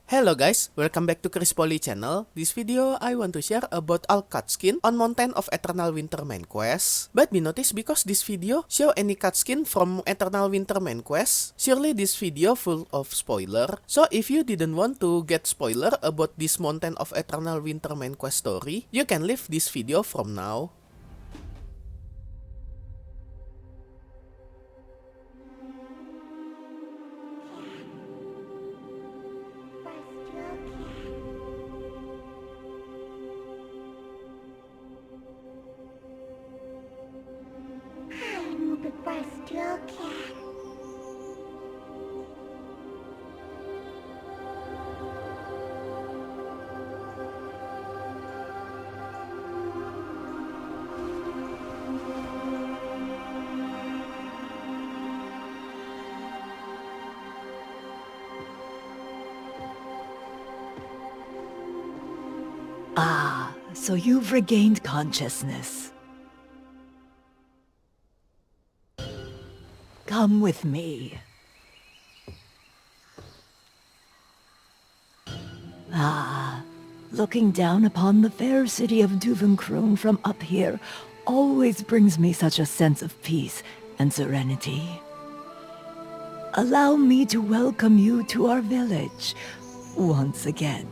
Hello guys, welcome back to Poli channel. This video I want to share about all cut skin on Mountain of Eternal Winter main quest. But be noticed because this video show any cut skin from Eternal Winter main quest. Surely this video full of spoiler. So if you didn't want to get spoiler about this Mountain of Eternal Winter main quest story, you can leave this video from now. Ah, so you've regained consciousness. Come with me. Ah, looking down upon the fair city of Duvenkroon from up here always brings me such a sense of peace and serenity. Allow me to welcome you to our village once again.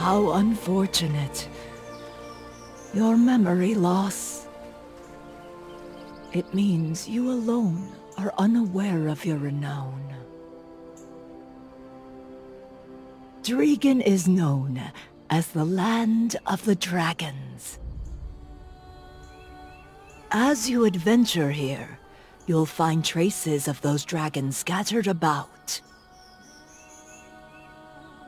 How unfortunate. Your memory loss. It means you alone are unaware of your renown. Dregan is known as the land of the dragons. As you adventure here, you'll find traces of those dragons scattered about.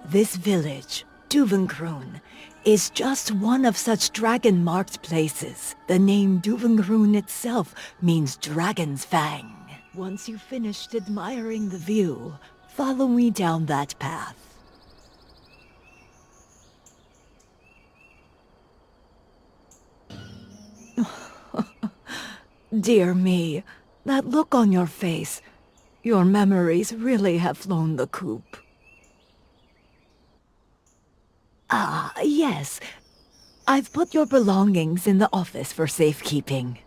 This village, Duvenkroon, is just one of such dragon-marked places. The name Duvenkroon itself means Dragon's Fang. Once you've finished admiring the view, follow me down that path. Dear me, that look on your face. Your memories really have flown the coop. Ah, yes. I've put your belongings in the office for safekeeping.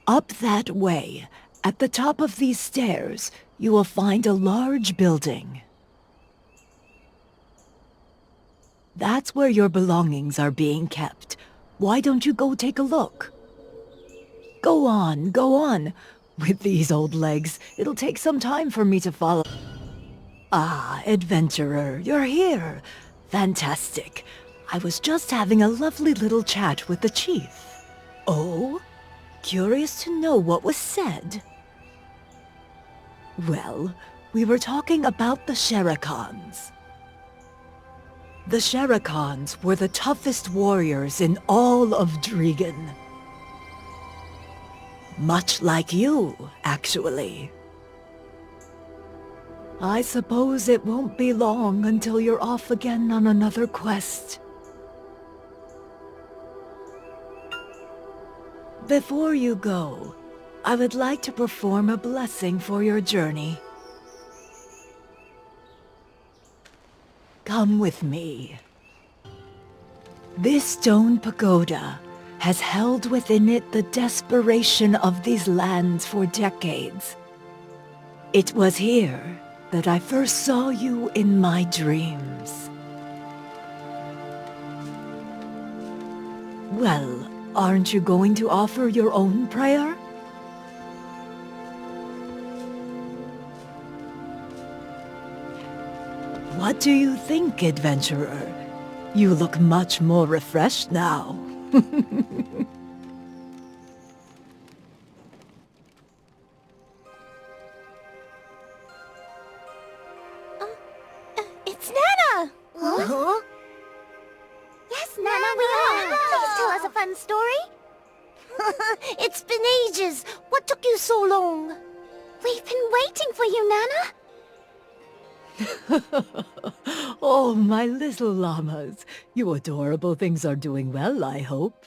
Up that way, at the top of these stairs, you will find a large building. That's where your belongings are being kept. Why don't you go take a look? Go on, go on. With these old legs, it'll take some time for me to follow. Ah, adventurer, you're here. Fantastic. I was just having a lovely little chat with the chief. Oh? Curious to know what was said? Well, we were talking about the Sherikans. The Sherikans were the toughest warriors in all of Dregan. Much like you, actually. I suppose it won't be long until you're off again on another quest. Before you go, I would like to perform a blessing for your journey. Come with me. This stone pagoda has held within it the desperation of these lands for decades. It was here that I first saw you in my dreams. Well, aren't you going to offer your own prayer? What do you think, adventurer? You look much more refreshed now. It's Nana! Huh? Yes, Nana, we are. Please tell us a fun story. It's been ages. What took you so long? We've been waiting for you, Nana. Oh, my little llamas. You adorable things are doing well, I hope.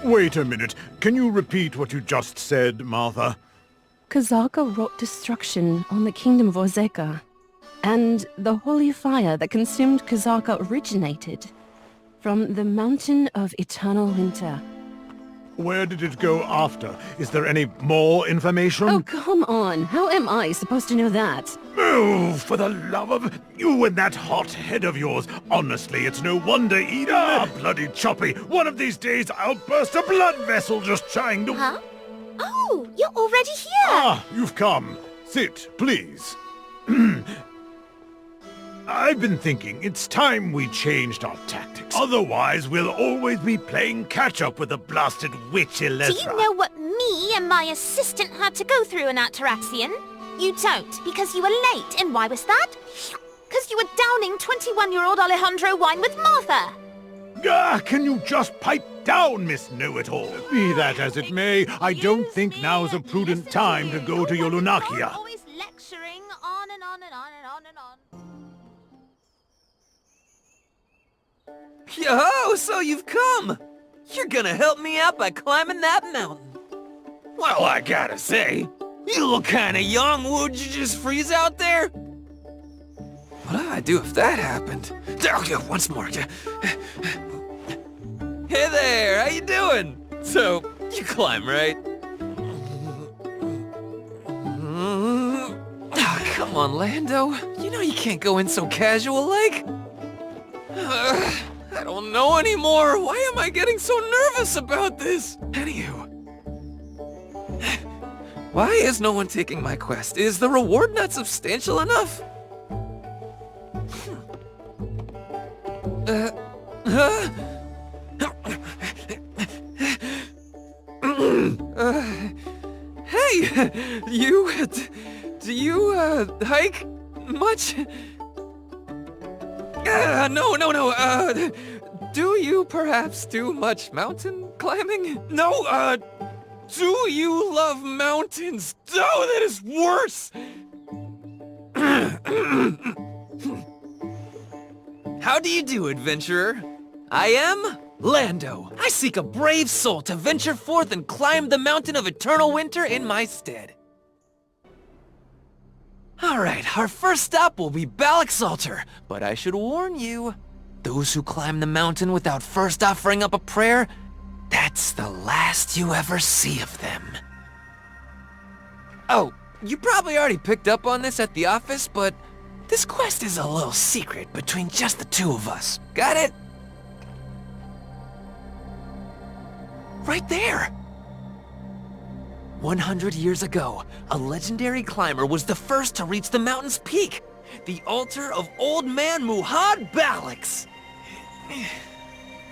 Wait a minute. Can you repeat what you just said, Martha? Kazaka wrought destruction on the kingdom of Ozeka, and the holy fire that consumed Kazaka originated from the mountain of eternal winter. Where did it go after? Is there any more information? Oh, come on. How am I supposed to know that? Oh, for the love of... You and that hot head of yours. Honestly, it's no wonder Eden... bloody choppy. One of these days I'll burst a blood vessel just trying to... Huh? Oh, you're already here! Ah, you've come. Sit, please. I've been thinking it's time we changed our tactics. Otherwise, we'll always be playing catch-up with the blasted witch Elezra. Do you know what me and my assistant had to go through in that Terraxian? You don't, because you were late. And why was that? Because you were downing 21-year-old Alejandro wine with Martha. Ah, can you just pipe down, Miss Know-It-All? Be that as it may, I don't think now's a prudent time to go to your Lunakia. Always lecturing on and on and on and on and on. Yo, so you've come! You're gonna help me out by climbing that mountain. Well, I gotta say, you look kinda young. Would you just freeze out there? What do I do if that happened? Once more. Hey there, how you doing? So, you climb, right? Oh, come on, Lando. You know you can't go in so casual-like. I don't know anymore. Why am I getting so nervous about this? Anywho. Why is no one taking my quest? Is the reward not substantial enough? Hey! Do you, hike much? No. Do you perhaps do much mountain climbing? No, do you love mountains? Oh, that is worse! How do you do, adventurer? I am Lando. I seek a brave soul to venture forth and climb the mountain of eternal winter in my stead. Alright, our first stop will be Balak's altar, but I should warn you, those who climb the mountain without first offering up a prayer, that's the last you ever see of them. Oh, you probably already picked up on this at the office, but this quest is a little secret between just the two of us. Got it? Right there! 100 years ago, a legendary climber was the first to reach the mountain's peak, the altar of Old Man Muhad Balax.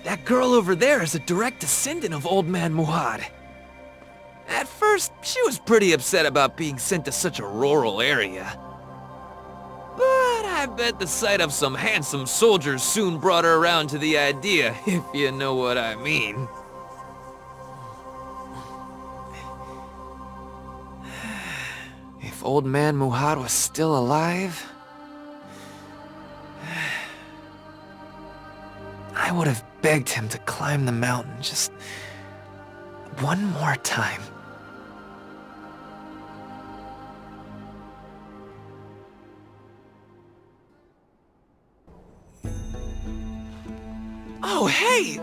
That girl over there is a direct descendant of Old Man Muhad. At first, she was pretty upset about being sent to such a rural area. But I bet the sight of some handsome soldiers soon brought her around to the idea, if you know what I mean. If Old Man Muhad was still alive, I would have begged him to climb the mountain just one more time. Oh, hey!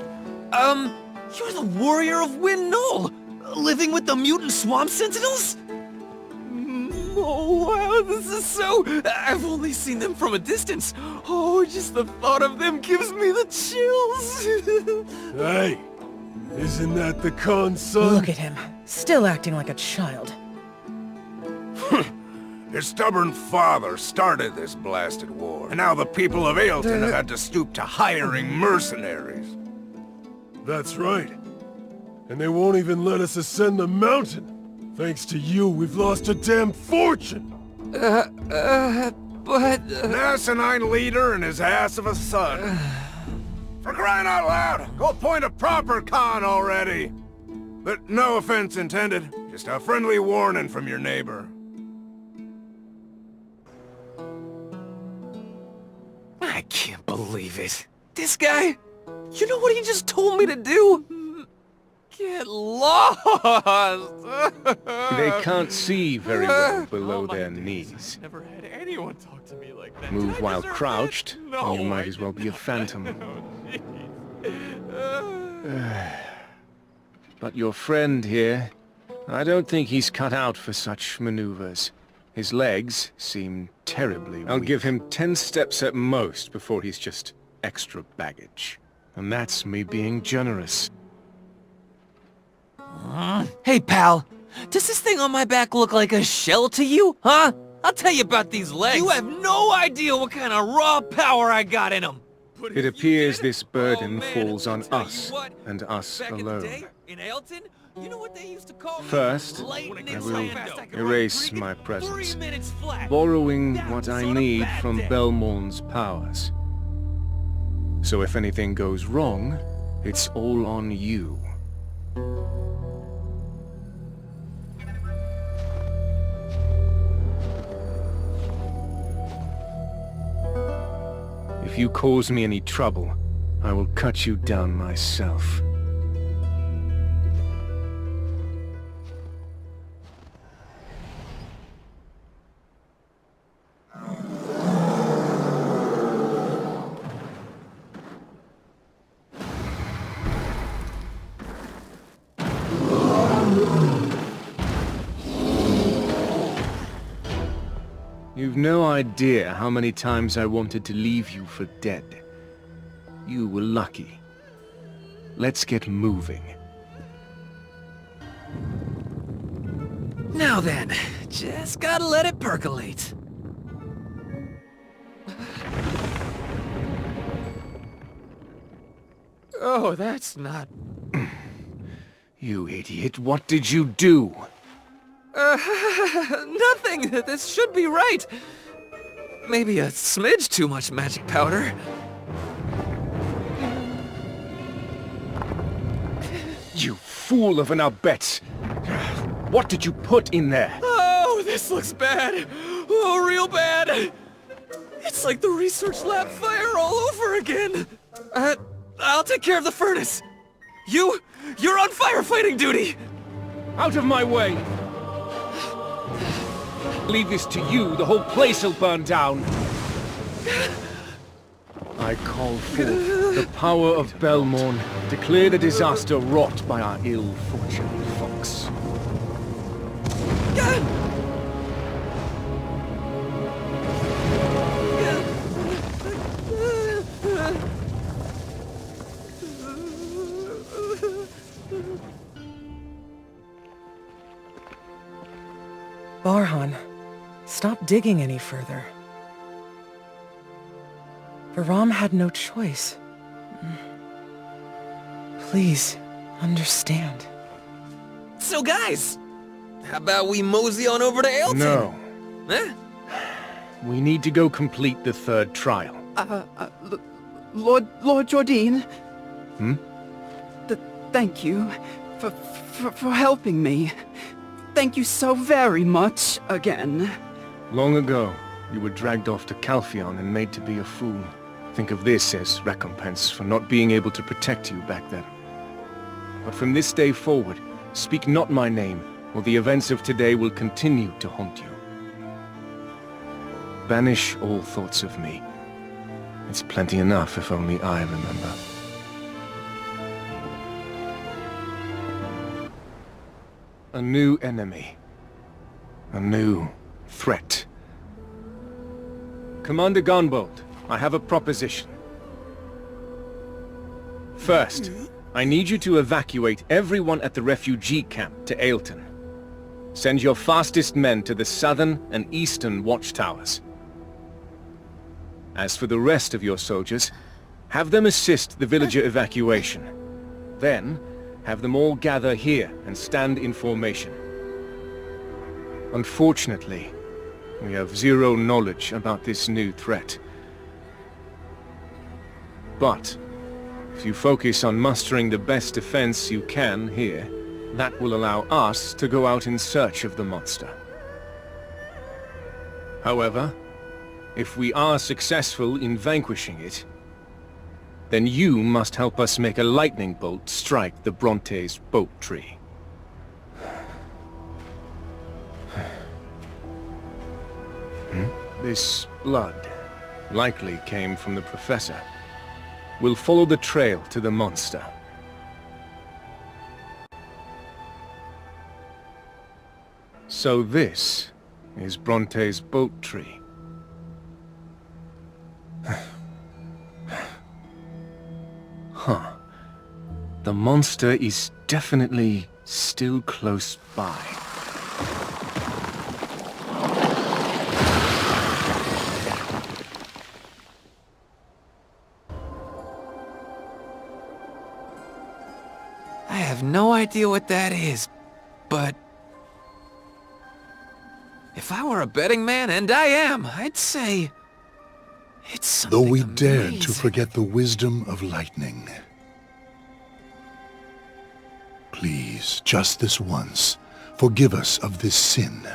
You're the warrior of Wind Knoll, living with the mutant swamp sentinels? Oh, wow, this is so... I've only seen them from a distance. Oh, just the thought of them gives me the chills. Hey, isn't that the Khan's son? Look at him, still acting like a child. His stubborn father started this blasted war, and now the people of Aeyrton have had to stoop to hiring mercenaries. That's right. And they won't even let us ascend the mountain. Thanks to you, we've lost a damn fortune! But... An asinine leader and his ass of a son. For crying out loud, go appoint a proper Khan already! But no offense intended, just a friendly warning from your neighbor. I can't believe it. This guy? You know what he just told me to do? Get lost! They can't see very well below their knees. Never had anyone talk to me like that. Move while crouched, and you might as well be a phantom. But your friend here, I don't think he's cut out for such maneuvers. His legs seem terribly weak. I'll give him 10 steps at most before he's just extra baggage. And that's me being generous. Hey, pal. Does this thing on my back look like a shell to you, huh? I'll tell you about these legs. You have no idea what kind of raw power I got in them. It appears this burden falls on us, and us alone. In Aeyrton, you know what they used to call First, I will erase my presence, borrowing what I need from Belmorn's powers. So if anything goes wrong, it's all on you. If you cause me any trouble, I will cut you down myself. You've no idea how many times I wanted to leave you for dead. You were lucky. Let's get moving. Now then, just gotta let it percolate. Oh, that's not... You idiot, what did you do? Nothing. This should be right. Maybe a smidge too much magic powder. You fool of an Arbet! What did you put in there? Oh, this looks bad. Oh, real bad. It's like the research lab fire all over again. I'll take care of the furnace. You're on firefighting duty. Out of my way! Leave this to you, the whole place will burn down. I call forth the power of Belmorn, declare the disaster wrought by our ill-fortunate fox. Barhan, stop digging any further. Varam had no choice. Please, understand. So guys, how about we mosey on over to Aeyrton? No. Eh? We need to go complete the third trial. Lord Jordine? Hmm? Thank you for helping me. Thank you so very much again. Long ago, you were dragged off to Calpheon and made to be a fool. Think of this as recompense for not being able to protect you back then. But from this day forward, speak not my name, or the events of today will continue to haunt you. Banish all thoughts of me. It's plenty enough if only I remember. A new enemy. A new threat. Commander Gunbolt, I have a proposition. First, I need you to evacuate everyone at the refugee camp to Aeyrton. Send your fastest men to the southern and eastern watchtowers. As for the rest of your soldiers, have them assist the villager evacuation. Then, have them all gather here and stand in formation. Unfortunately, we have zero knowledge about this new threat. But, if you focus on mustering the best defense you can here, that will allow us to go out in search of the monster. However, if we are successful in vanquishing it, then you must help us make a lightning bolt strike the Bronte's boat tree. This blood likely came from the professor. We'll follow the trail to the monster. So this is Bronte's boat tree. Huh. The monster is definitely still close by. I have no idea what that is, but if I were a betting man, and I am, I'd say it's something Though we amazing. dared to forget the wisdom of lightning. Please, just this once, forgive us of this sin.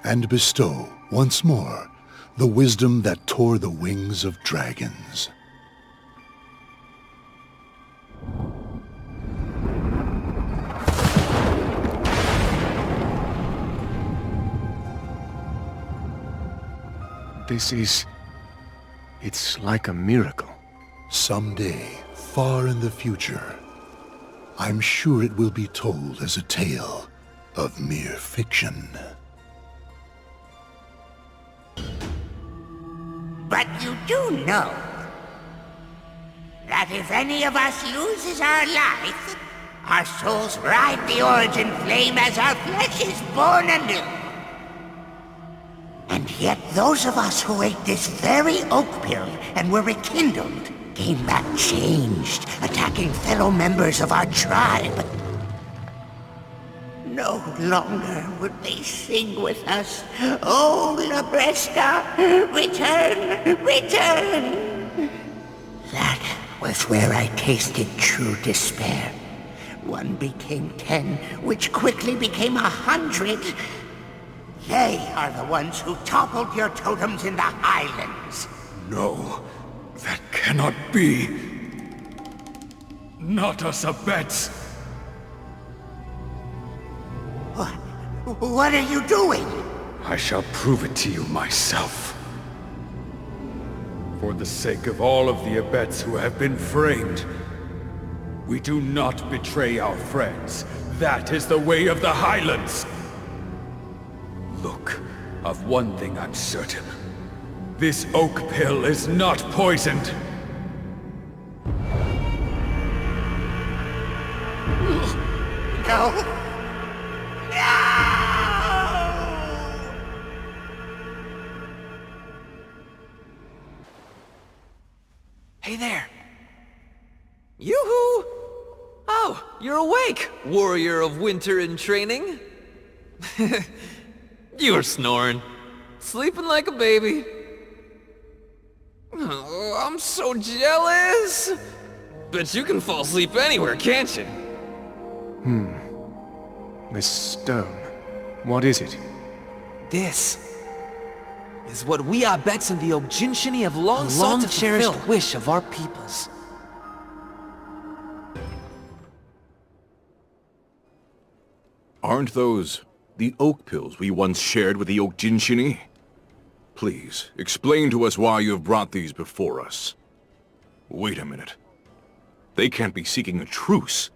And bestow, once more, the wisdom that tore the wings of dragons. It's like a miracle. Someday, far in the future, I'm sure it will be told as a tale of mere fiction. But you do know that if any of us loses our life, our souls ride the origin flame as our flesh is born anew. And yet those of us who ate this very oak pill and were rekindled came back changed, attacking fellow members of our tribe. No longer would they sing with us. Oh, La Bresta, return, return! That was where I tasted true despair. 1 became 10, which quickly became 100. They are the ones who toppled your totems in the Highlands. No, that cannot be. Not us abets. What are you doing? I shall prove it to you myself. For the sake of all of the abets who have been framed, we do not betray our friends. That is the way of the Highlands. Look, of one thing I'm certain. This oak pill is not poisoned. No. Hey there! Yoo-hoo! Oh, you're awake, warrior of winter in training. You were snoring, sleeping like a baby. Oh, I'm so jealous! Bet you can fall asleep anywhere, can't you? This stone. What is it? This is what we abets in the Oginshini have long sought to cherished wish of our peoples. Aren't those the oak pills we once shared with the Oginshini? Please, explain to us why you have brought these before us. Wait a minute. They can't be seeking a truce.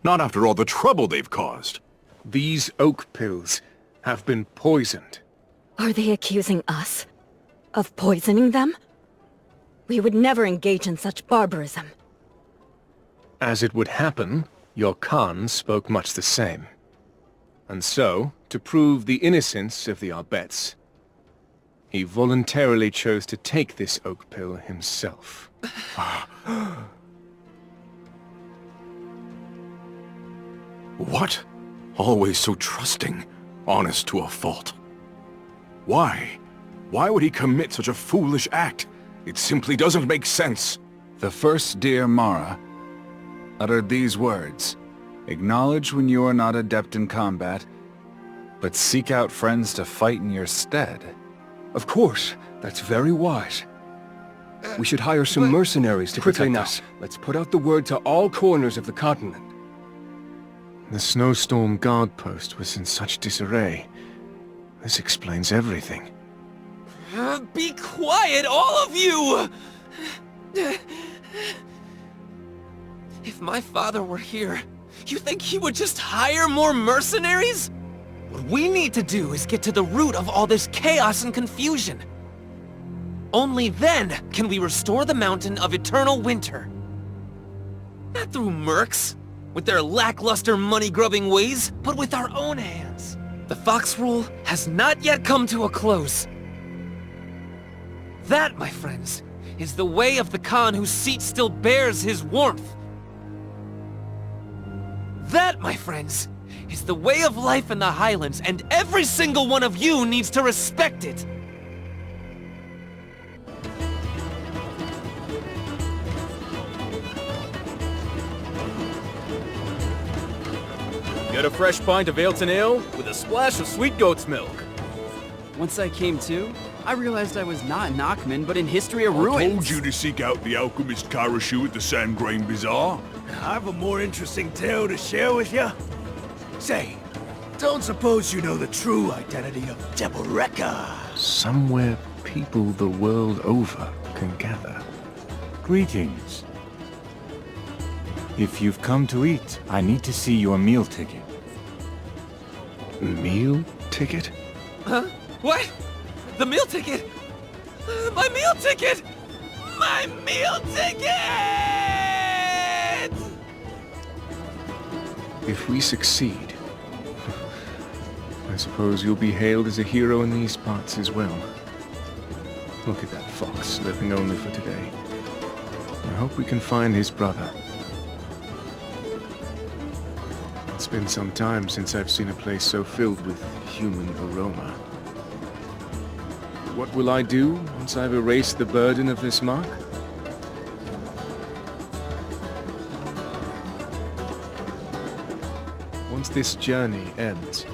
Not after all the trouble they've caused. These oak pills have been poisoned. Are they accusing us of poisoning them? We would never engage in such barbarism. As it would happen, your Khan spoke much the same. And so, to prove the innocence of the Arbets, he voluntarily chose to take this oak pill himself. What? Always so trusting, honest to a fault. Why? Why would he commit such a foolish act? It simply doesn't make sense. The first dear Mara uttered these words. Acknowledge when you are not adept in combat, but seek out friends to fight in your stead. Of course, that's very wise. We should hire some mercenaries to protect us. Let's put out the word to all corners of the continent. The snowstorm guard post was in such disarray. This explains everything. Be quiet, all of you! If my father were here, you think he would just hire more mercenaries? What we need to do is get to the root of all this chaos and confusion. Only then can we restore the mountain of eternal winter. Not through mercs, with their lackluster money-grubbing ways, but with our own hands. The Fox Rule has not yet come to a close. That, my friends, is the way of the Khan whose seat still bears his warmth. That, my friends, is the way of life in the Highlands, and every single one of you needs to respect it. Get a fresh pint of Aeyrton ale with a splash of sweet goat's milk. Once I came to, I realized I was not in Achman, but in History of Ruins. I told you to seek out the alchemist Karashu at the Sandgrain Bazaar. I have a more interesting tale to share with you. Say, don't suppose you know the true identity of Deboreka? Somewhere people the world over can gather. Greetings. If you've come to eat, I need to see your meal ticket. Meal ticket? Huh? What? The meal ticket? My meal ticket! My meal ticket! If we succeed, I suppose you'll be hailed as a hero in these parts as well. Look at that fox, living only for today. I hope we can find his brother. It's been some time since I've seen a place so filled with human aroma. What will I do once I've erased the burden of this mark? Once this journey ends,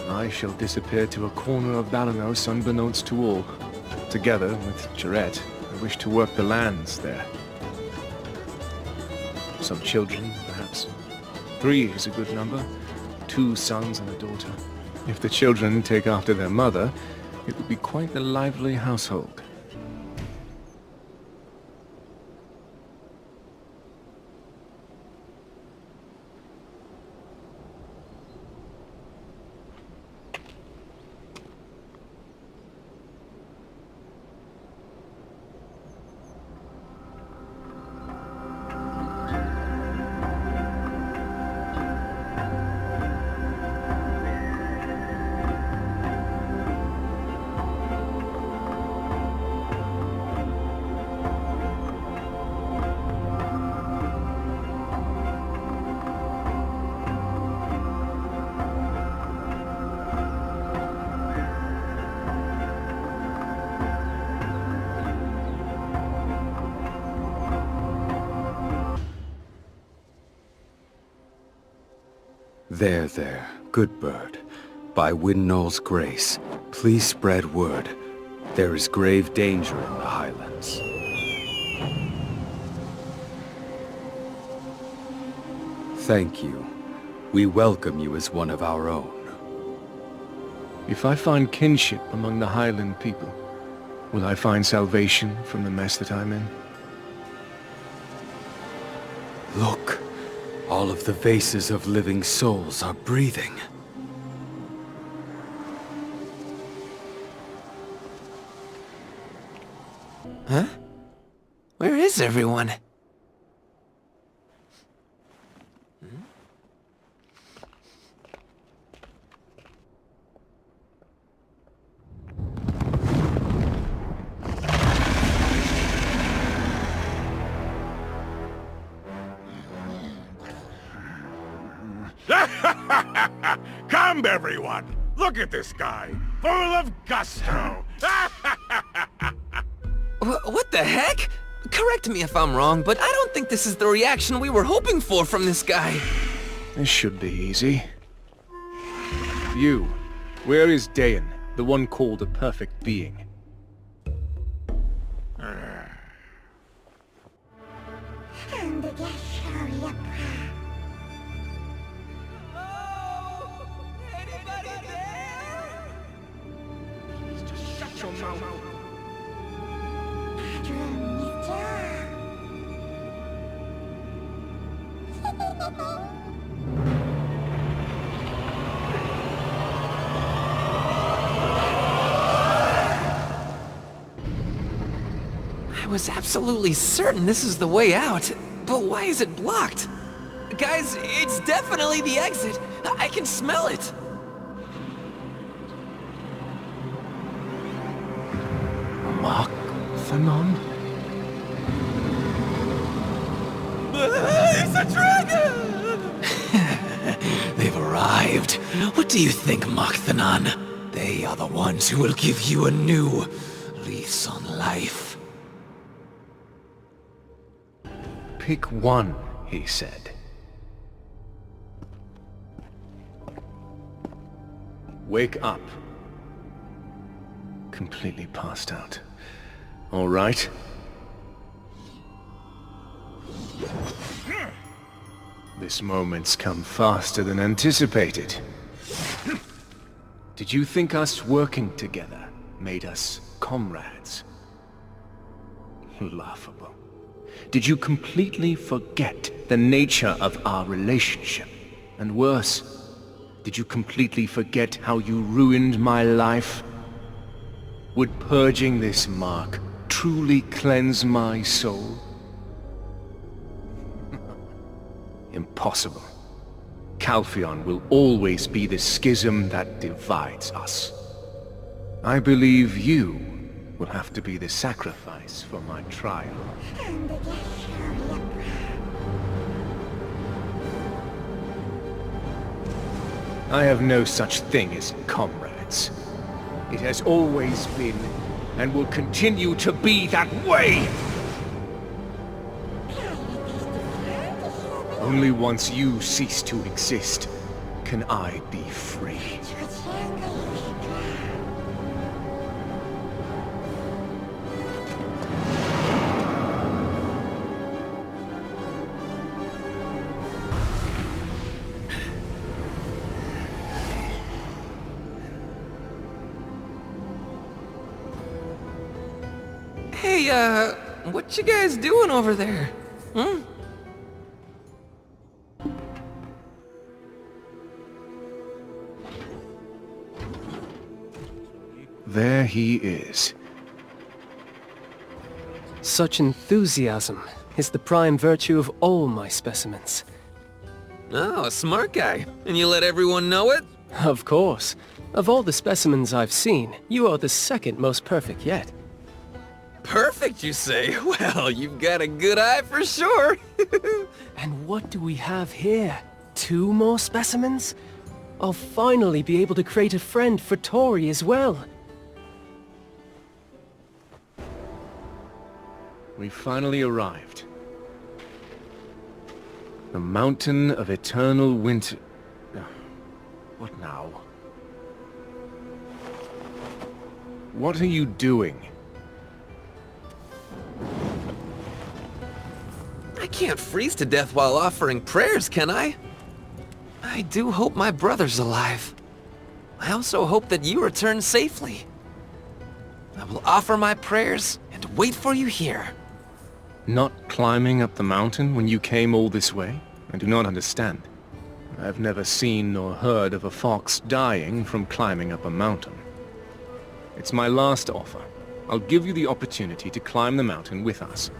I shall disappear to a corner of Balanos unbeknownst to all. Together with Jarette, I wish to work the lands there. Some children, perhaps. 3 is a good number. 2 sons and a daughter. If the children take after their mother, it would be quite the lively household. There, good bird. By Windknow's grace, please spread word. There is grave danger in the Highlands. Thank you. We welcome you as one of our own. If I find kinship among the Highland people, will I find salvation from the mess that I'm in? Look. All of the vases of living souls are breathing. Huh? Where is everyone? Come, everyone! Look at this guy! Full of gusto! What the heck? Correct me if I'm wrong, but I don't think this is the reaction we were hoping for from this guy. This should be easy. You, where is Dayan, the one called a perfect being? I was absolutely certain this is the way out, but why is it blocked? Guys, it's definitely the exit. I can smell it. Thanon? It's a dragon! They've arrived. What do you think, Thanon? They are the ones who will give you a new lease on life. Pick one, he said. Wake up. Completely passed out. All right. This moment's come faster than anticipated. Did you think us working together made us comrades? Laughable. Did you completely forget the nature of our relationship? And worse, did you completely forget how you ruined my life? Would purging this mark truly cleanse my soul? Impossible. Calpheon will always be the schism that divides us. I believe you will have to be the sacrifice for my trial. I have no such thing as comrades. It has always been, and will continue to be that way! Only once you cease to exist, can I be free. Hey, what you guys doing over there? Hmm? There he is. Such enthusiasm is the prime virtue of all my specimens. Oh, a smart guy. And you let everyone know it? Of course. Of all the specimens I've seen, you are the second most perfect yet. Perfect, you say? Well, you've got a good eye for sure. And what do we have here? 2 more specimens? I'll finally be able to create a friend for Tori as well. We finally arrived. The Mountain of Eternal Winter... What now? What are you doing? I can't freeze to death while offering prayers, can I? I do hope my brother's alive. I also hope that you return safely. I will offer my prayers and wait for you here. Not climbing up the mountain when you came all this way? I do not understand. I've never seen nor heard of a fox dying from climbing up a mountain. It's my last offer. I'll give you the opportunity to climb the mountain with us.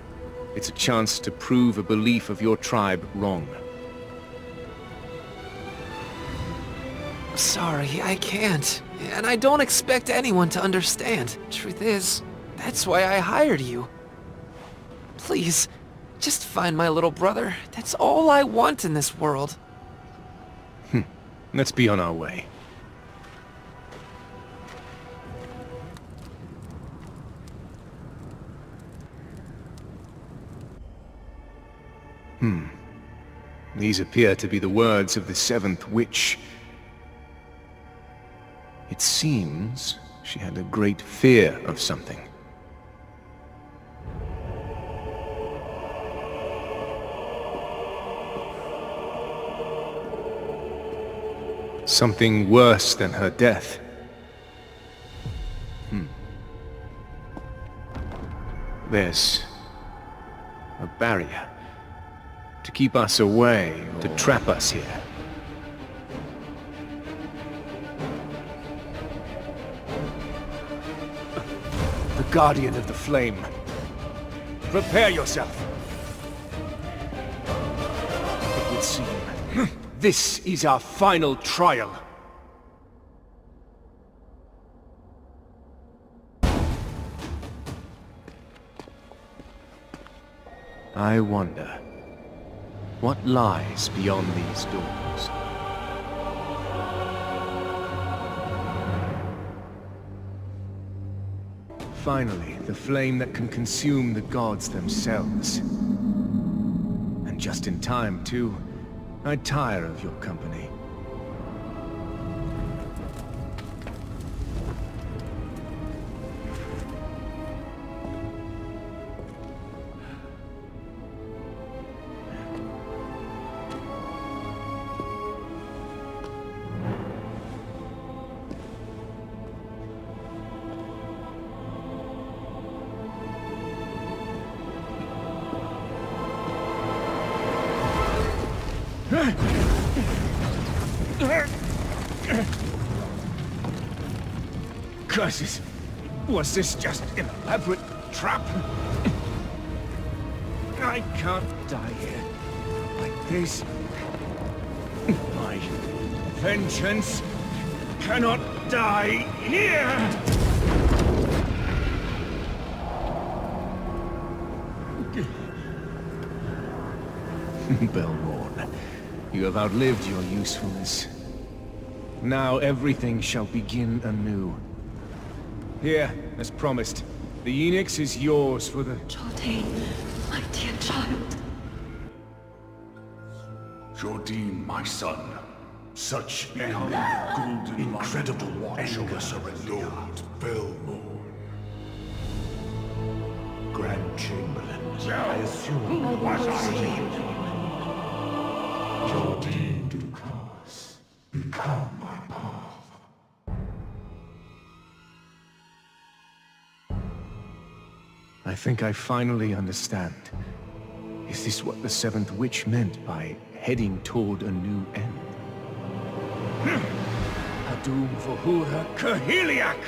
It's a chance to prove a belief of your tribe wrong. Sorry, I can't. And I don't expect anyone to understand. Truth is, that's why I hired you. Please, just find my little brother. That's all I want in this world. Let's be on our way. These appear to be the words of the 7th witch. It seems she had a great fear of something. Something worse than her death. There's a barrier. To keep us away, to trap us here. The Guardian of the Flame. Prepare yourself. It would seem this is our final trial. I wonder, what lies beyond these doors? Finally, the flame that can consume the gods themselves. And just in time, too. I tire of your company. Curses! Was this just an elaborate trap? I can't die here like this. My vengeance cannot die here! Belmorn, you have outlived your usefulness. Now everything shall begin anew. Here, as promised, the Enix is yours for the... Jardine, my dear child. Jardine, my son. Such incredible endless arenode, Belmore. Grand Chamberlain, I assume was Jardine du Choz, become my path. I think I finally understand. Is this what the Seventh Witch meant by heading toward a new end? Adum Vohura Kahiliak!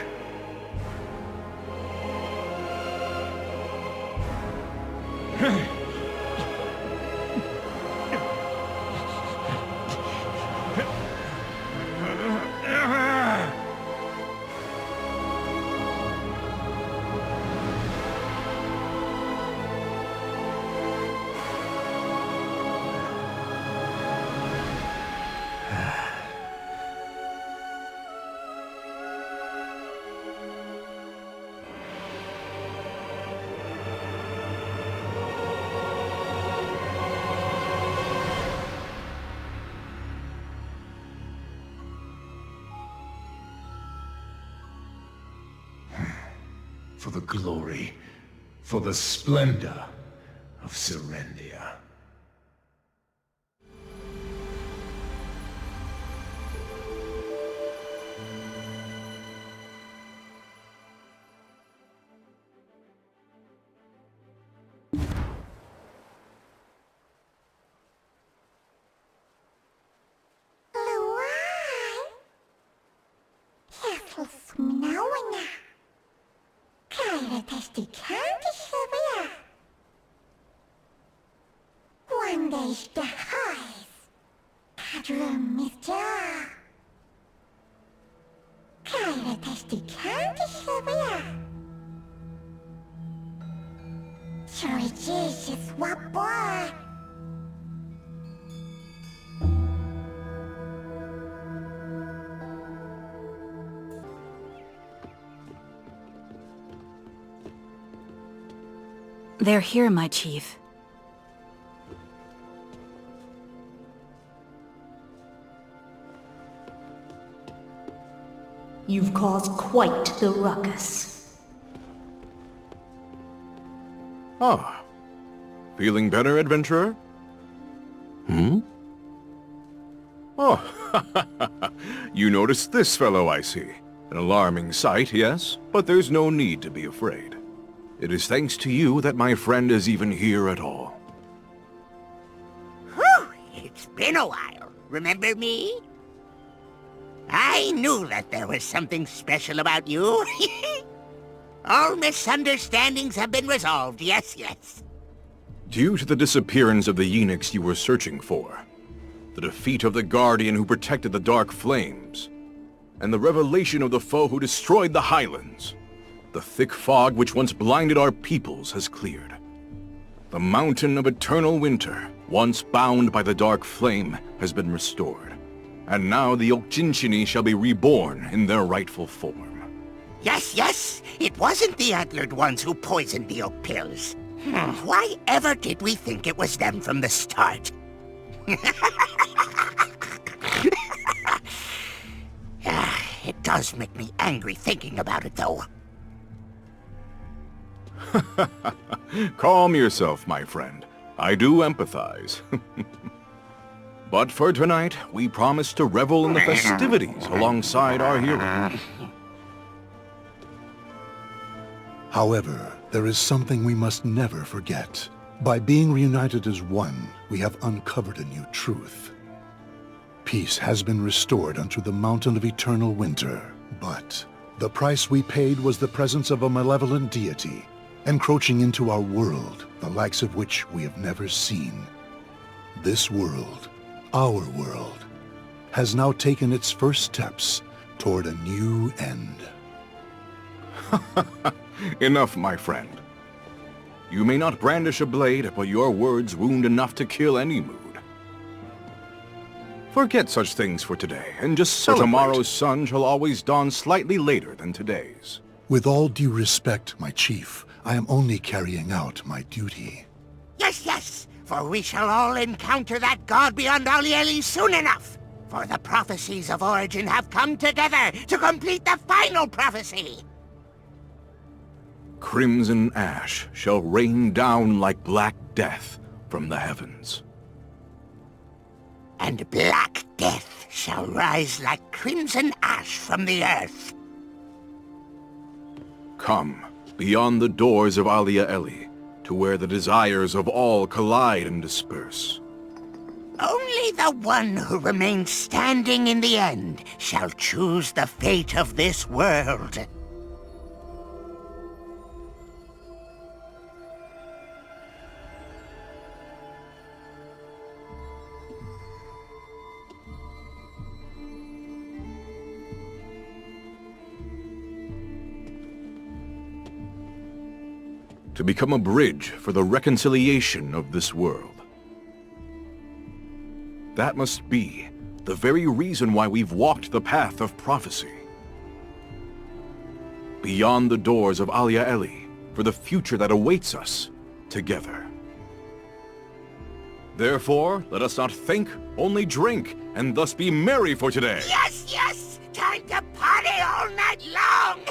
For the glory, for the splendor of Serendia. They're here, my chief. You've caused quite the ruckus. Ah. Feeling better, adventurer? Hmm? Oh, you noticed this fellow, I see. An alarming sight, yes, but there's no need to be afraid. It is thanks to you that my friend is even here at all. Whew! It's been a while. Remember me? I knew that there was something special about you. All misunderstandings have been resolved, yes, yes. Due to the disappearance of the Enix you were searching for, the defeat of the Guardian who protected the Dark Flames, and the revelation of the foe who destroyed the Highlands, the thick fog which once blinded our peoples has cleared. The mountain of eternal winter, once bound by the dark flame, has been restored. And now the Okjinshini shall be reborn in their rightful form. Yes, yes! It wasn't the antlered ones who poisoned the oak pills. Why ever did we think it was them from the start? It does make me angry thinking about it, though. Calm yourself, my friend. I do empathize. But for tonight, we promise to revel in the festivities alongside our hero. However, there is something we must never forget. By being reunited as one, we have uncovered a new truth. Peace has been restored unto the Mountain of Eternal Winter, but the price we paid was the presence of a malevolent deity, encroaching into our world, the likes of which we have never seen. This world, our world, has now taken its first steps toward a new end. Enough, my friend. You may not brandish a blade, but your words wound enough to kill any mood. Forget such things for today, and just celebrate. For tomorrow's sun shall always dawn slightly later than today's. With all due respect, my chief, I am only carrying out my duty. Yes, yes, for we shall all encounter that god beyond AWJL soon enough. For the prophecies of origin have come together to complete the final prophecy. Crimson ash shall rain down like black death from the heavens. And black death shall rise like crimson ash from the earth. Come, beyond the doors of AWJL, to where the desires of all collide and disperse. Only the one who remains standing in the end shall choose the fate of this world. To become a bridge for the reconciliation of this world. That must be the very reason why we've walked the path of prophecy. Beyond the doors of AWJL, for the future that awaits us together. Therefore, let us not think, only drink, and thus be merry for today. Yes, yes! Time to party all night long!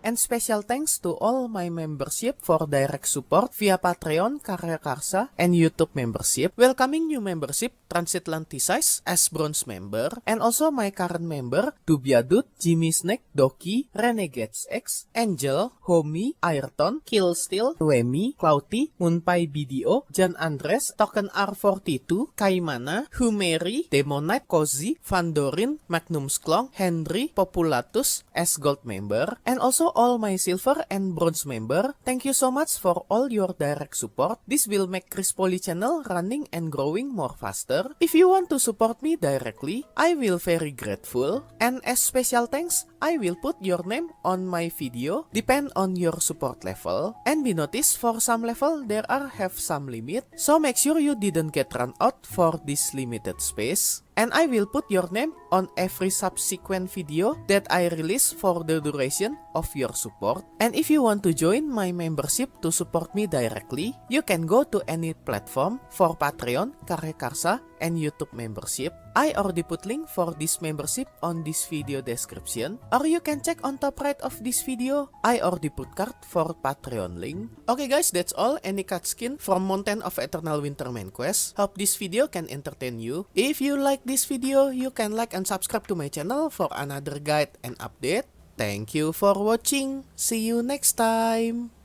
And special thanks to all my membership for direct support via Patreon, Karya Karsa, and YouTube membership. Welcoming new membership, Transatlanticize as bronze member, and also my current member, DubyaDude, JimmySnakes, Doki, RenegadesX, Angel, Humeri, Aeyrton, KiLLSTEAL, Wammy, Clouty, MoonpieBDO, Jan Andres, Token R42, KAIMANA, Humeri, Demonyte, Choz, Fandorin, MAGNUMSCHLONG, Henry, Populatus as gold member, and also all my silver and bronze member. Thank you so much for all your direct support. This will make Poli channel running and growing more faster. If you want to support me directly, I will very grateful. And as special thanks, I will put your name on my video, depend on your support level. And be noticed, for some level there have some limit, so make sure you didn't get run out for this limited space. And I will put your name on every subsequent video that I release for the duration of your support. And if you want to join my membership to support me directly, you can go to any platform for Patreon, Karya Karsa, and YouTube membership. I already put link for this membership on this video description, or you can check on top right of this video. I already put card for Patreon link. Okay guys, that's all. Any cut skin from Mountain of Eternal Winter main quest. Hope this video can entertain you. If you like this video, you can like and subscribe to my channel for another guide and update. Thank you for watching. See you next time.